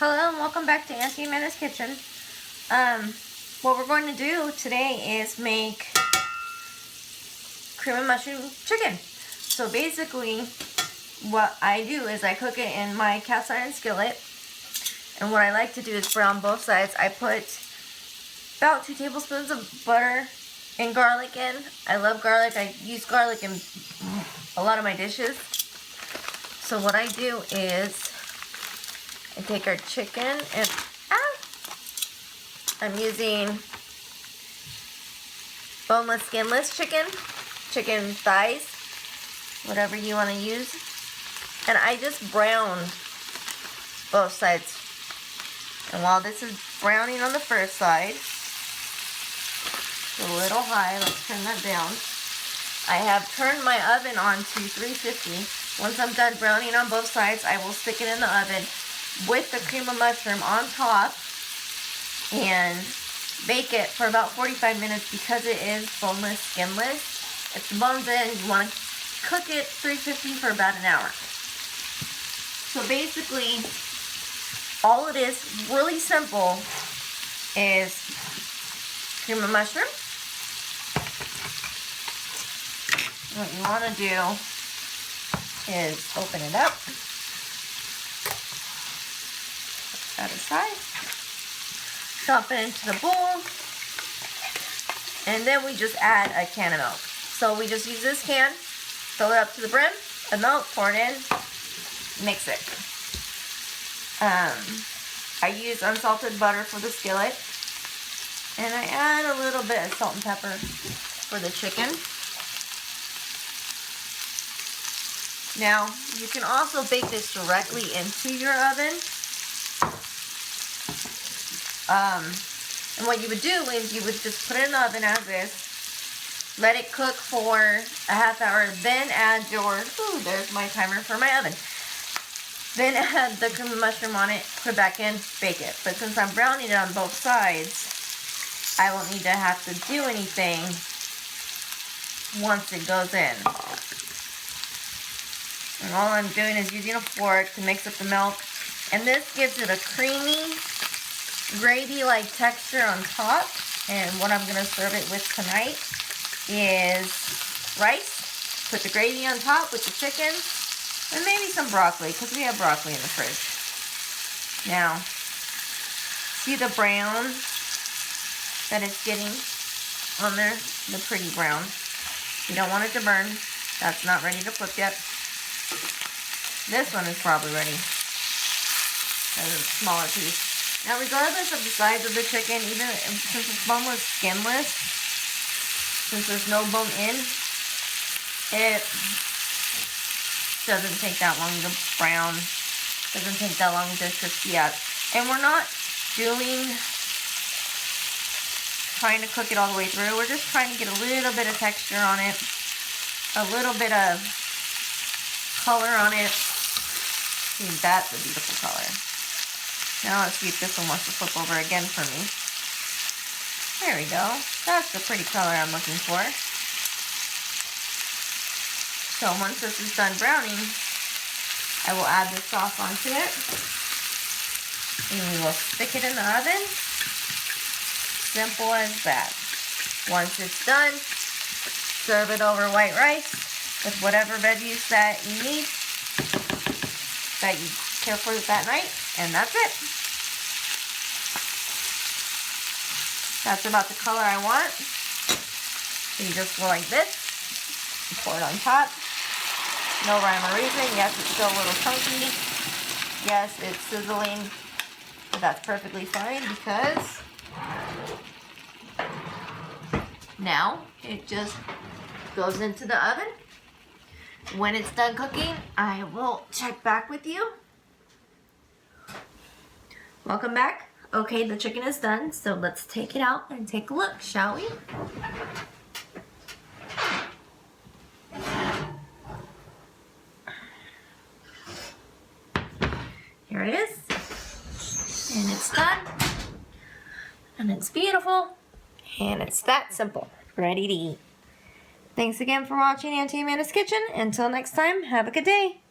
Hello and welcome back to Auntie Amanda's Kitchen. What we're going to do today is make cream and mushroom chicken. So basically what I do is I cook it in my cast iron skillet, and what I like to do is brown both sides. I put about 2 tablespoons of butter and garlic in. I love garlic. I use garlic in a lot of my dishes. So what I do is I take our chicken and I'm using boneless, skinless chicken thighs, whatever you want to use. And I just brown both sides. And while this is browning on the first side, it's a little high, let's turn that down. I have turned my oven on to 350. Once I'm done browning on both sides, I will stick it in the oven with the cream of mushroom on top and bake it for about 45 minutes because it is boneless, skinless. If the bone's in, you want to cook it 350 for about an hour. So basically, all it is, really simple, is cream of mushroom. What you want to do is open it up, put that aside, dump it into the bowl, and then we just add a can of milk. So we just use this can, fill it up to the brim, the milk, pour it in, mix it. I use unsalted butter for the skillet, and I add a little bit of salt and pepper for the chicken. Now, you can also bake this directly into your oven. And what you would do is you would just put it in the oven as is, let it cook for a half hour, then add your, there's my timer for my oven. Then add the cream of mushroom on it, put it back in, bake it. But since I'm browning it on both sides, I won't need to have to do anything once it goes in. And all I'm doing is using a fork to mix up the milk. And this gives it a creamy, gravy-like texture on top. And what I'm going to serve it with tonight is rice. Put the gravy on top with the chicken. And maybe some broccoli, because we have broccoli in the fridge. Now, see the brown that it's getting on there? The pretty brown. You don't want it to burn. That's not ready to flip yet. This one is probably ready. That's a smaller piece. Now, regardless of the size of the chicken, even since it's boneless, skinless, since there's no bone in, it doesn't take that long to brown. Doesn't take that long to crispy up. And we're not trying to cook it all the way through. We're just trying to get a little bit of texture on it, a little bit of color on it. See, that's a beautiful color. Now let's see if this one wants to flip over again for me. There we go. That's the pretty color I'm looking for. So once this is done browning, I will add the sauce onto it. And we will stick it in the oven. Simple as that. Once it's done, serve it over white rice with whatever veggies that you need, that you care for that night, and that's it. That's about the color I want. So you just go like this, you pour it on top. No rhyme or reason. Yes, it's still a little chunky. Yes, it's sizzling, but that's perfectly fine because now it just goes into the oven. When it's done cooking, I will check back with you. Welcome back. Okay, the chicken is done, so let's take it out and take a look, shall we? Here it is. And it's done. And it's beautiful. And it's that simple. Ready to eat. Thanks again for watching Auntie Amanda's Kitchen. Until next time, have a good day.